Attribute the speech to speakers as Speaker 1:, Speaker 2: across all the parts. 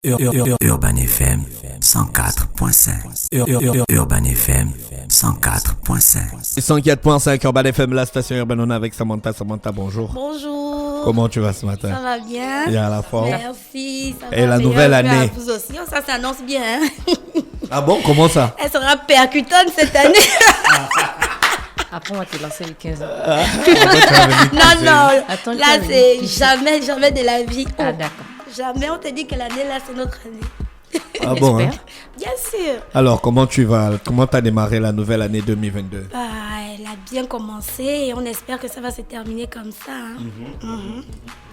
Speaker 1: Urban FM 104.5. Urban FM 104.5.
Speaker 2: 104.5 Urban FM, la station urbaine. On est avec Samantha. Samantha, bonjour.
Speaker 3: Bonjour.
Speaker 2: Comment tu vas ce matin?
Speaker 3: Ça va bien.
Speaker 2: Il y a la forme.
Speaker 3: Merci. Ça
Speaker 2: Et
Speaker 3: va
Speaker 2: la nouvelle année.
Speaker 3: Vous aussi. Oh, ça s'annonce bien. Hein?
Speaker 2: Ah bon, comment ça?
Speaker 3: Elle sera percutante cette année.
Speaker 4: Après, on va te lancer les 15 ans.
Speaker 3: Non.
Speaker 4: Attends,
Speaker 3: là, c'est jamais de la vie. Oh,
Speaker 4: Ah, d'accord.
Speaker 3: jamais on te dit que l'année, là, c'est notre année.
Speaker 2: Ah bon, hein?
Speaker 3: Bien sûr.
Speaker 2: Alors, comment tu vas? Comment tu as démarré la nouvelle année 2022?
Speaker 3: Elle a bien commencé et on espère que ça va se terminer comme ça. Hein.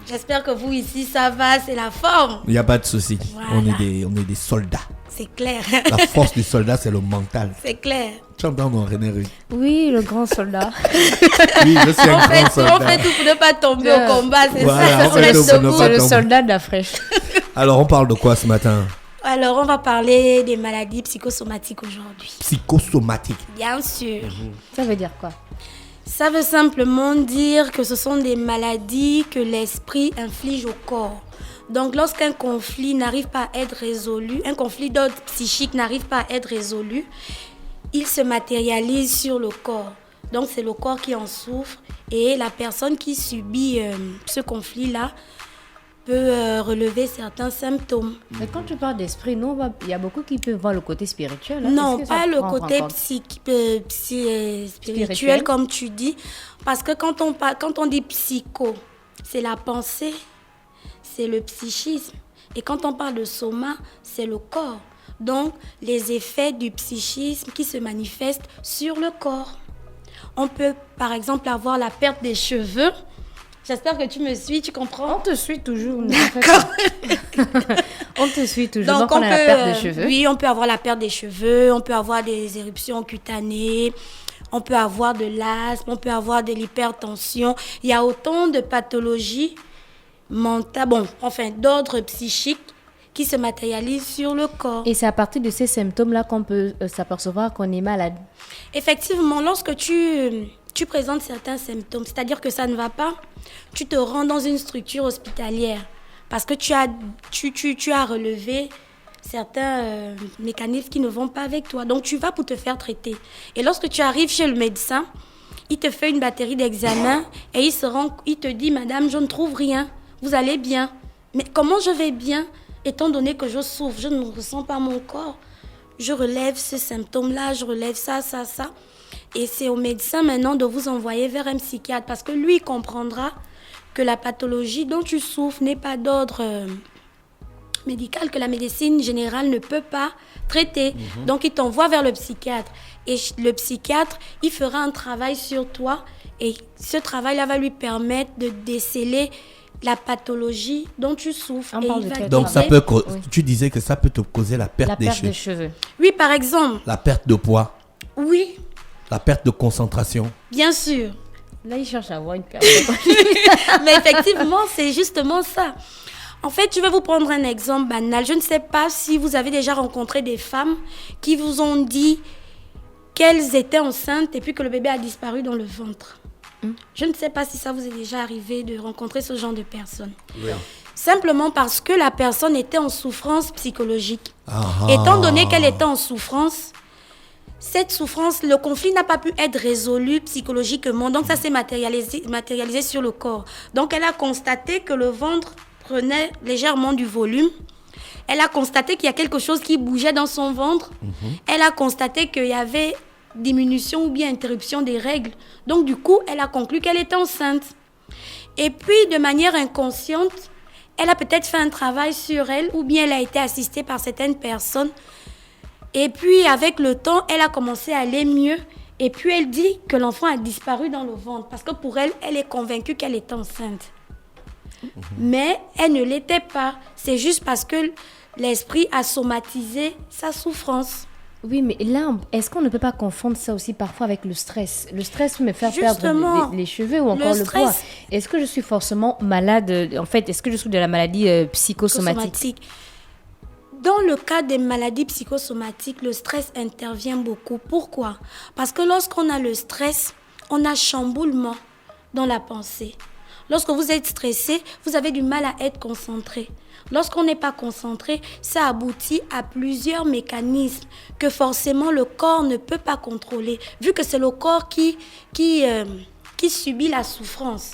Speaker 3: J'espère que vous ici, ça va, c'est la forme.
Speaker 2: Il n'y a pas de souci.
Speaker 3: Voilà.
Speaker 2: On est des soldats.
Speaker 3: C'est clair.
Speaker 2: La force du soldat, c'est le mental.
Speaker 3: C'est clair.
Speaker 2: Tu entends, non, René Rue?
Speaker 4: Oui, le grand soldat.
Speaker 2: Oui, je suis un grand soldat.
Speaker 3: On fait tout pour ne pas tomber au combat, c'est
Speaker 2: Voilà,
Speaker 3: ça.
Speaker 2: on fait tout pour ne pas
Speaker 4: C'est le
Speaker 2: tomber.
Speaker 4: soldat de la fraîche.
Speaker 2: Alors, on parle de quoi ce matin?
Speaker 3: Alors, on va parler des maladies psychosomatiques aujourd'hui.
Speaker 2: Psychosomatique.
Speaker 3: Bien sûr.
Speaker 4: Ça veut dire quoi?
Speaker 3: Ça veut simplement dire que ce sont des maladies que l'esprit inflige au corps. Donc, lorsqu'un conflit n'arrive pas à être résolu, un conflit d'ordre psychique n'arrive pas à être résolu, il se matérialise sur le corps. Donc, c'est le corps qui en souffre et la personne qui subit ce conflit-là peut relever certains symptômes.
Speaker 4: Mais quand tu parles d'esprit, nous, il y a beaucoup qui peuvent voir le côté spirituel. Hein.
Speaker 3: Non,
Speaker 4: Est-ce que ça
Speaker 3: pas le
Speaker 4: prend en
Speaker 3: côté
Speaker 4: compte?
Speaker 3: spirituel comme tu dis. Parce que quand on dit psycho, c'est la pensée, c'est le psychisme. Et quand on parle de soma, c'est le corps. Donc, les effets du psychisme qui se manifestent sur le corps. On peut, par exemple, avoir la perte des cheveux. J'espère que tu me suis, tu comprends?
Speaker 4: On te suit toujours.
Speaker 3: D'accord.
Speaker 4: On te suit toujours. Donc on a la perte des cheveux.
Speaker 3: Oui, on peut avoir la perte des cheveux, on peut avoir des éruptions cutanées, on peut avoir de l'asthme, on peut avoir de l'hypertension. Il y a autant de pathologies mentales, d'ordre psychique qui se matérialisent sur le corps.
Speaker 4: Et c'est à partir de ces symptômes-là qu'on peut s'apercevoir qu'on est malade.
Speaker 3: Effectivement, lorsque tu présentes certains symptômes, c'est-à-dire que ça ne va pas, tu te rends dans une structure hospitalière parce que tu as relevé certains mécanismes qui ne vont pas avec toi. Donc, tu vas pour te faire traiter. Et lorsque tu arrives chez le médecin, il te fait une batterie d'examens et il te dit, madame, je ne trouve rien. Vous allez bien. Mais comment je vais bien, étant donné que je souffre, je ne ressens pas mon corps. Je relève ce symptôme-là, je relève ça. Et c'est au médecin maintenant de vous envoyer vers un psychiatre parce que lui il comprendra que la pathologie dont tu souffres n'est pas d'ordre médical, que la médecine générale ne peut pas traiter. Donc il t'envoie vers le psychiatre. Et le psychiatre, il fera un travail sur toi et ce travail-là va lui permettre de déceler la pathologie dont tu souffres. Et il va
Speaker 2: Donc
Speaker 3: t'aider.
Speaker 2: tu disais que ça peut te causer la perte,
Speaker 4: La perte des cheveux.
Speaker 3: Oui, par exemple.
Speaker 2: La perte de poids,
Speaker 3: Oui,
Speaker 2: la perte de concentration.
Speaker 3: bien sûr.
Speaker 4: Là, il cherche à avoir une perte.
Speaker 3: Mais effectivement, c'est justement ça. En fait, je vais vous prendre un exemple banal. Je ne sais pas si vous avez déjà rencontré des femmes qui vous ont dit qu'elles étaient enceintes et puis que le bébé a disparu dans le ventre. Je ne sais pas si ça vous est déjà arrivé de rencontrer ce genre de personnes.
Speaker 2: Oui.
Speaker 3: Simplement parce que la personne était en souffrance psychologique.
Speaker 2: Ah.
Speaker 3: Étant donné qu'elle était en souffrance, cette souffrance, le conflit n'a pas pu être résolu psychologiquement. Donc, ça s'est matérialisé sur le corps. Donc, elle a constaté que le ventre prenait légèrement du volume. Elle a constaté qu'il y a quelque chose qui bougeait dans son ventre. Elle a constaté qu'il y avait diminution ou bien interruption des règles. Donc, du coup, elle a conclu qu'elle était enceinte. Et puis, de manière inconsciente, elle a peut-être fait un travail sur elle ou bien elle a été assistée par certaines personnes. Et puis, avec le temps, elle a commencé à aller mieux. Et puis, elle dit que l'enfant a disparu dans le ventre. Parce que pour elle, elle est convaincue qu'elle est enceinte. Mais elle ne l'était pas. C'est juste parce que l'esprit a somatisé sa souffrance.
Speaker 4: Oui, mais là, est-ce qu'on ne peut pas confondre ça aussi parfois avec le stress? Le stress peut me faire
Speaker 3: Justement,
Speaker 4: perdre les cheveux ou encore le poids. Est-ce que je suis forcément malade? En fait, est-ce que je suis de la maladie psychosomatique?
Speaker 3: Dans le cas des maladies psychosomatiques, le stress intervient beaucoup. Pourquoi? Parce que lorsqu'on a le stress, on a chamboulement dans la pensée. Lorsque vous êtes stressé, vous avez du mal à être concentré. Lorsqu'on n'est pas concentré, ça aboutit à plusieurs mécanismes que forcément le corps ne peut pas contrôler, vu que c'est le corps qui subit la souffrance.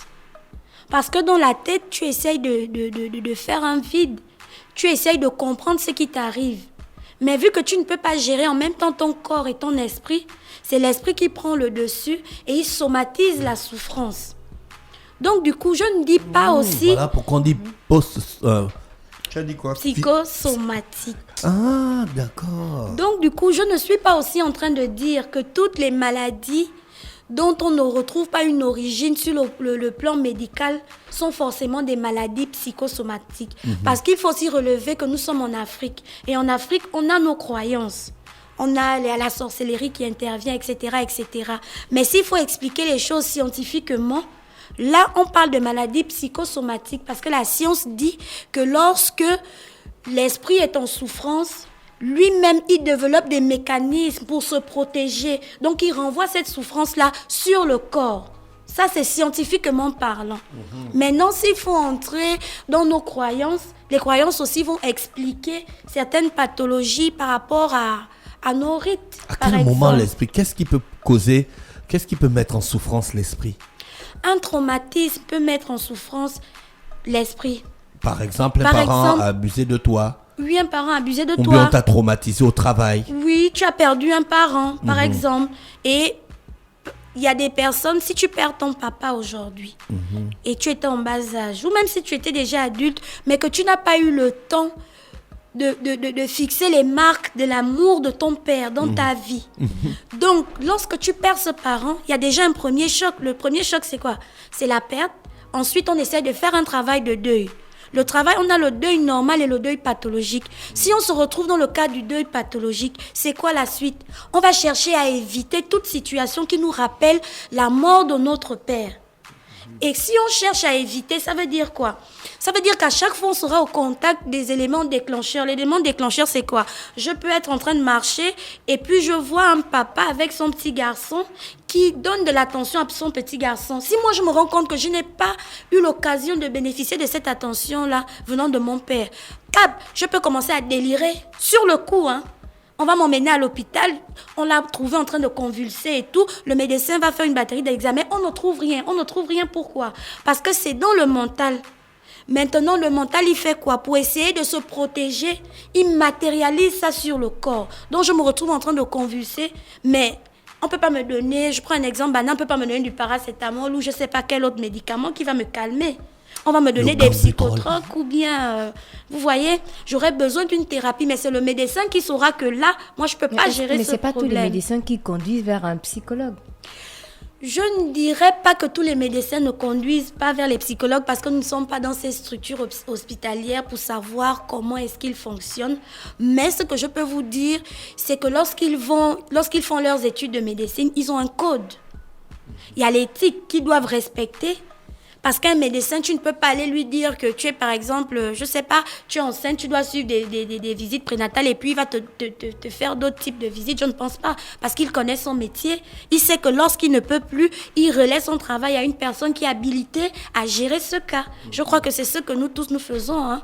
Speaker 3: Parce que dans la tête, tu essayes de faire un vide, tu essayes de comprendre ce qui t'arrive. Mais vu que tu ne peux pas gérer en même temps ton corps et ton esprit, c'est l'esprit qui prend le dessus et il somatise la souffrance. Donc du coup, je ne dis pas aussi...
Speaker 5: Voilà pourquoi on dit tu as dit quoi?
Speaker 3: Psychosomatique.
Speaker 5: Ah, d'accord.
Speaker 3: Donc du coup, je ne suis pas aussi en train de dire que toutes les maladies dont on ne retrouve pas une origine sur le plan médical sont forcément des maladies psychosomatiques. Parce qu'il faut aussi relever que nous sommes en Afrique. Et en Afrique, on a nos croyances. On a la sorcellerie qui intervient, etc., etc. Mais s'il faut expliquer les choses scientifiquement, là, on parle de maladies psychosomatiques parce que la science dit que lorsque l'esprit est en souffrance, lui-même, il développe des mécanismes pour se protéger. Donc, il renvoie cette souffrance-là sur le corps. Ça, c'est scientifiquement parlant. Maintenant, s'il faut entrer dans nos croyances, les croyances aussi vont expliquer certaines pathologies par rapport à nos rites.
Speaker 5: À quel moment l'esprit, qu'est-ce qui peut mettre en souffrance l'esprit?
Speaker 3: Un traumatisme peut mettre en souffrance l'esprit.
Speaker 5: Par exemple, un parent a abusé de toi.
Speaker 3: Oui, un parent a abusé de toi.
Speaker 5: Ou bien on t'a traumatisé au travail.
Speaker 3: Oui, tu as perdu un parent, par exemple. Et il y a des personnes, si tu perds ton papa aujourd'hui, et tu étais en bas âge, ou même si tu étais déjà adulte, mais que tu n'as pas eu le temps de fixer les marques de l'amour de ton père dans ta vie. Donc, lorsque tu perds ce parent, il y a déjà un premier choc. Le premier choc, c'est quoi? C'est la perte. Ensuite, on essaie de faire un travail de deuil. Le travail, on a le deuil normal et le deuil pathologique. Si on se retrouve dans le cas du deuil pathologique, c'est quoi la suite? On va chercher à éviter toute situation qui nous rappelle la mort de notre père. Et si on cherche à éviter, ça veut dire quoi? Ça veut dire qu'à chaque fois, on sera au contact des éléments déclencheurs. L'élément déclencheur, c'est quoi? Je peux être en train de marcher et puis je vois un papa avec son petit garçon qui donne de l'attention à son petit garçon. Si moi, je me rends compte que je n'ai pas eu l'occasion de bénéficier de cette attention-là venant de mon père, je peux commencer à délirer sur le coup, hein. On va m'emmener à l'hôpital, on l'a trouvé en train de convulser et tout. Le médecin va faire une batterie d'examens, on ne trouve rien. On ne trouve rien, pourquoi? Parce que c'est dans le mental. Maintenant, le mental, il fait quoi? Pour essayer de se protéger, il matérialise ça sur le corps. Donc, je me retrouve en train de convulser, mais on ne peut pas me donner, je prends un exemple banal, on ne peut pas me donner du paracétamol ou je ne sais pas quel autre médicament qui va me calmer. On va me donner des psychotropes ou bien, vous voyez, j'aurais besoin d'une thérapie, mais c'est le médecin qui saura que là, moi, je ne peux pas gérer ce problème.
Speaker 4: Mais ce n'est pas tous les médecins qui conduisent vers un psychologue.
Speaker 3: Je ne dirais pas que tous les médecins ne conduisent pas vers les psychologues parce que nous ne sommes pas dans ces structures hospitalières pour savoir comment est-ce qu'ils fonctionnent. Mais ce que je peux vous dire, c'est que lorsqu'ils font leurs études de médecine, ils ont un code. Il y a l'éthique qu'ils doivent respecter. Parce qu'un médecin, tu ne peux pas aller lui dire que tu es, par exemple, je ne sais pas, tu es enceinte, tu dois suivre des visites prénatales et puis il va te faire d'autres types de visites. Je ne pense pas. Parce qu'il connaît son métier. Il sait que lorsqu'il ne peut plus, il relaie son travail à une personne qui est habilitée à gérer ce cas. Je crois que c'est ce que nous tous nous faisons, hein.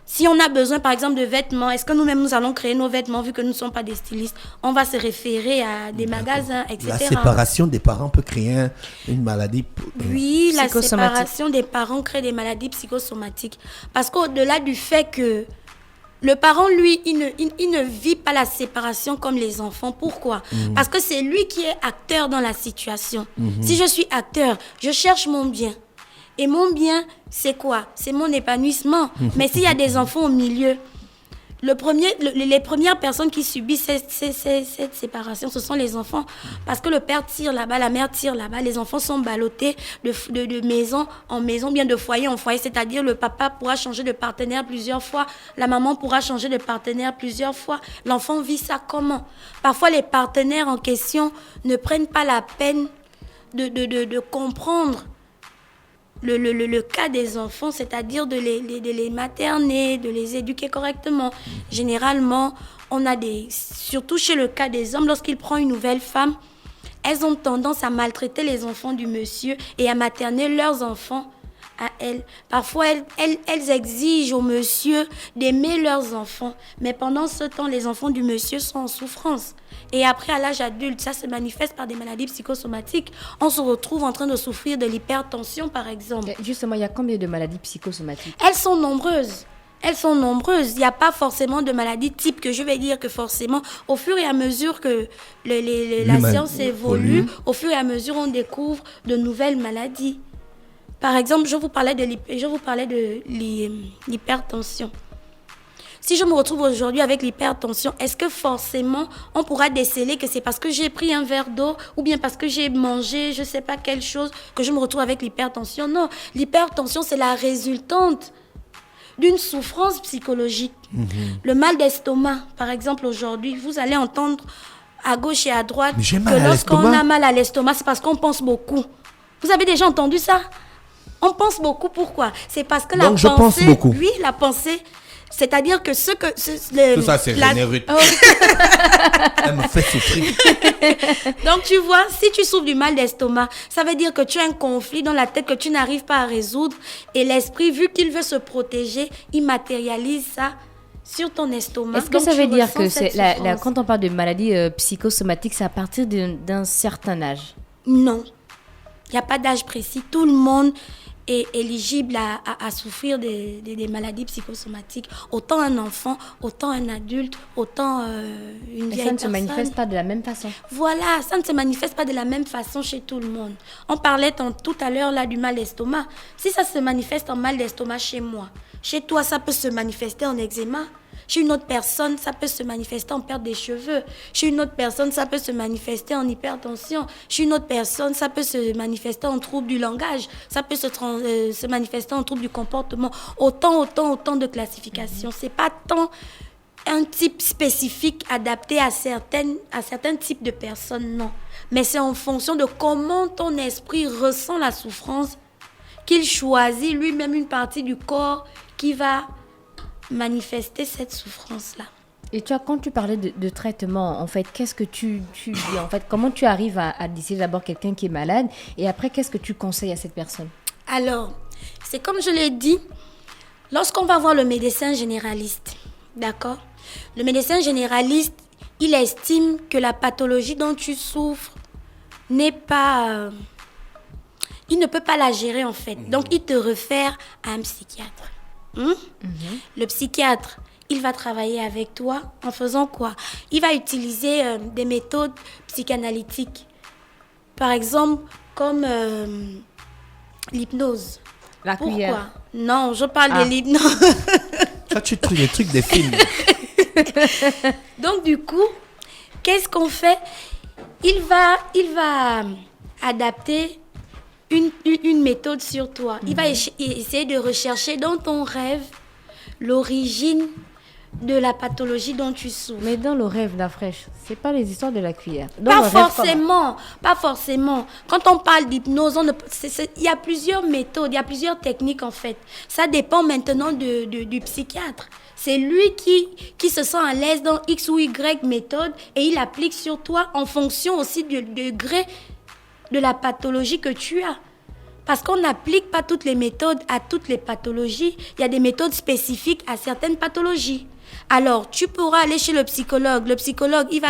Speaker 3: Si on a besoin, par exemple, de vêtements, est-ce que nous-mêmes, nous allons créer nos vêtements vu que nous ne sommes pas des stylistes? On va se référer à des magasins, etc.
Speaker 5: La séparation des parents peut créer une maladie
Speaker 3: Oui, la séparation des parents crée des maladies psychosomatiques. Parce qu'au-delà du fait que le parent, lui, il ne vit pas la séparation comme les enfants. Pourquoi? Parce que c'est lui qui est acteur dans la situation. Si je suis acteur, je cherche mon bien. Et mon bien, c'est quoi? C'est mon épanouissement. Mais s'il y a des enfants au milieu, les premières personnes qui subissent cette séparation, ce sont les enfants. Parce que le père tire là-bas, la mère tire là-bas. Les enfants sont ballottés de maison en maison, bien de foyer en foyer. C'est-à-dire le papa pourra changer de partenaire plusieurs fois. La maman pourra changer de partenaire plusieurs fois. L'enfant vit ça comment? Parfois, les partenaires en question ne prennent pas la peine de comprendre le cas des enfants, c'est-à-dire de les materner, de les éduquer correctement. Généralement, surtout chez le cas des hommes, lorsqu'il prend une nouvelle femme, elles ont tendance à maltraiter les enfants du monsieur et à materner leurs enfants à elles. Parfois, elles exigent au monsieur d'aimer leurs enfants. Mais pendant ce temps, les enfants du monsieur sont en souffrance. Et après, à l'âge adulte, ça se manifeste par des maladies psychosomatiques. On se retrouve en train de souffrir de l'hypertension, par exemple.
Speaker 4: Justement, il y a combien de maladies psychosomatiques?
Speaker 3: Elles sont nombreuses. Elles sont nombreuses. Il n'y a pas forcément de maladie type que je vais dire que forcément, au fur et à mesure que la science évolue, au fur et à mesure, on découvre de nouvelles maladies. Par exemple, je vous parlais de l'hypertension. Si je me retrouve aujourd'hui avec l'hypertension, est-ce que forcément on pourra déceler que c'est parce que j'ai pris un verre d'eau ou bien parce que j'ai mangé je ne sais pas quelle chose que je me retrouve avec l'hypertension? Non, l'hypertension c'est la résultante d'une souffrance psychologique. Le mal d'estomac, par exemple aujourd'hui, vous allez entendre à gauche et à droite que lorsqu'on a mal à l'estomac, c'est parce qu'on pense beaucoup. Vous avez déjà entendu ça? On pense beaucoup, pourquoi? C'est parce que
Speaker 5: Donc,
Speaker 3: la
Speaker 5: je pense
Speaker 3: pensée...
Speaker 5: beaucoup.
Speaker 3: Oui, la pensée... C'est-à-dire que
Speaker 5: tout ça, c'est généreux. Elle me fait souffrir.
Speaker 3: Donc, tu vois, si tu souffres du mal d'estomac, ça veut dire que tu as un conflit dans la tête que tu n'arrives pas à résoudre. Et l'esprit, vu qu'il veut se protéger, il matérialise ça sur ton estomac.
Speaker 4: Est-ce que ça veut dire que quand on parle de maladies psychosomatiques, c'est à partir d'un certain âge?
Speaker 3: Non. Il n'y a pas d'âge précis. Tout le monde est éligible à souffrir des maladies psychosomatiques. Autant un enfant, autant un adulte, autant une vieille personne.
Speaker 4: Ça ne se manifeste pas de la même façon.
Speaker 3: Voilà, ça ne se manifeste pas de la même façon chez tout le monde. On parlait tout à l'heure là du mal d'estomac. Si ça se manifeste en mal d'estomac chez moi, chez toi, ça peut se manifester en eczéma. Chez une autre personne, ça peut se manifester en perte des cheveux. Chez une autre personne, ça peut se manifester en hypertension. Chez une autre personne, ça peut se manifester en trouble du langage. Ça peut se manifester en trouble du comportement. Autant de classifications. C'est pas tant un type spécifique adapté à certains types de personnes, non. Mais c'est en fonction de comment ton esprit ressent la souffrance qu'il choisit lui-même une partie du corps qui va manifester cette souffrance-là.
Speaker 4: Et toi, quand tu parlais de traitement, en fait, qu'est-ce que tu dis? En fait, comment tu arrives à décider d'abord quelqu'un qui est malade et après, qu'est-ce que tu conseilles à cette personne?
Speaker 3: Alors, c'est comme je l'ai dit, lorsqu'on va voir le médecin généraliste, d'accord? Le médecin généraliste, il estime que la pathologie dont tu souffres n'est pas... il ne peut pas la gérer, en fait. Donc, il te réfère à un psychiatre. Le psychiatre, il va travailler avec toi en faisant quoi? Il va utiliser des méthodes psychanalytiques. Par exemple, comme l'hypnose.
Speaker 4: La cuillère.
Speaker 3: Pourquoi? Non, je parle de l'hypnose.
Speaker 5: Ça, tu trouves les trucs des films.
Speaker 3: Donc, du coup, qu'est-ce qu'on fait? Il va adapter une méthode sur toi. Il va essayer de rechercher dans ton rêve l'origine de la pathologie dont tu souffres.
Speaker 4: Mais dans le rêve, la fraîche, c'est pas les histoires de la cuillère.
Speaker 3: Pas forcément. Quand on parle d'hypnose, il y a plusieurs méthodes, il y a plusieurs techniques en fait. Ça dépend maintenant du psychiatre. C'est lui qui se sent à l'aise dans X ou Y méthode et il applique sur toi en fonction aussi du degré de la pathologie que tu as. Parce qu'on n'applique pas toutes les méthodes à toutes les pathologies. Il y a des méthodes spécifiques à certaines pathologies. Alors, tu pourras aller chez le psychologue. Le psychologue, il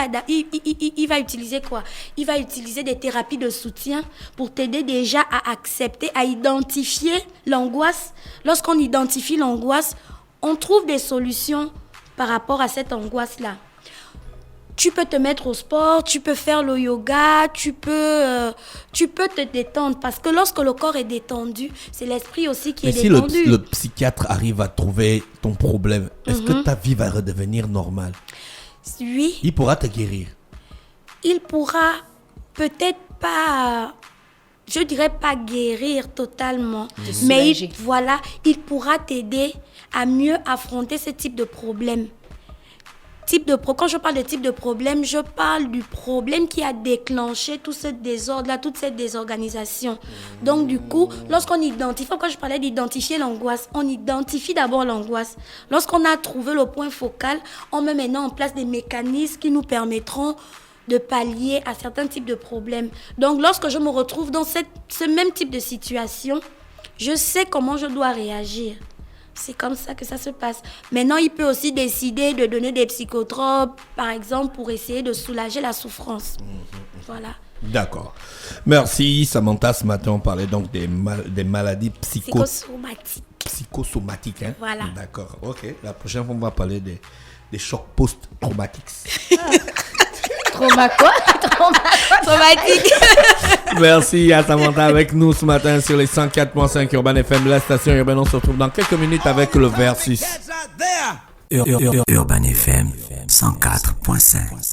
Speaker 3: va utiliser quoi? Il va utiliser des thérapies de soutien pour t'aider déjà à accepter, à identifier l'angoisse. Lorsqu'on identifie l'angoisse, on trouve des solutions par rapport à cette angoisse-là. Tu peux te mettre au sport, tu peux faire le yoga, tu peux te détendre. Parce que lorsque le corps est détendu, c'est l'esprit aussi qui est détendu.
Speaker 5: Mais si le psychiatre arrive à trouver ton problème, est-ce que ta vie va redevenir normale?
Speaker 3: Oui.
Speaker 5: Il pourra te guérir.
Speaker 3: Il pourra peut-être pas, je dirais pas guérir totalement. Mais il pourra t'aider à mieux affronter ce type de problème. Quand je parle de type de problème, je parle du problème qui a déclenché tout ce désordre-là, toute cette désorganisation. Donc du coup, lorsqu'on identifie, quand je parlais d'identifier l'angoisse, on identifie d'abord l'angoisse. Lorsqu'on a trouvé le point focal, on met maintenant en place des mécanismes qui nous permettront de pallier à certains types de problèmes. Donc lorsque je me retrouve dans ce même type de situation, je sais comment je dois réagir. C'est comme ça que ça se passe. Maintenant, il peut aussi décider de donner des psychotropes, par exemple, pour essayer de soulager la souffrance. Voilà.
Speaker 5: D'accord. Merci Samantha. Ce matin, on parlait donc des maladies psychosomatiques. Hein?
Speaker 3: Voilà.
Speaker 5: D'accord. Ok. La prochaine fois, on va parler des chocs post-traumatiques.
Speaker 4: Trauma quoi?
Speaker 3: Traumatique.
Speaker 5: Merci à Samantha avec nous ce matin sur les 104.5 Urban FM, la station urbaine. On se retrouve dans quelques minutes avec le Versus.
Speaker 1: Urban FM 104.5.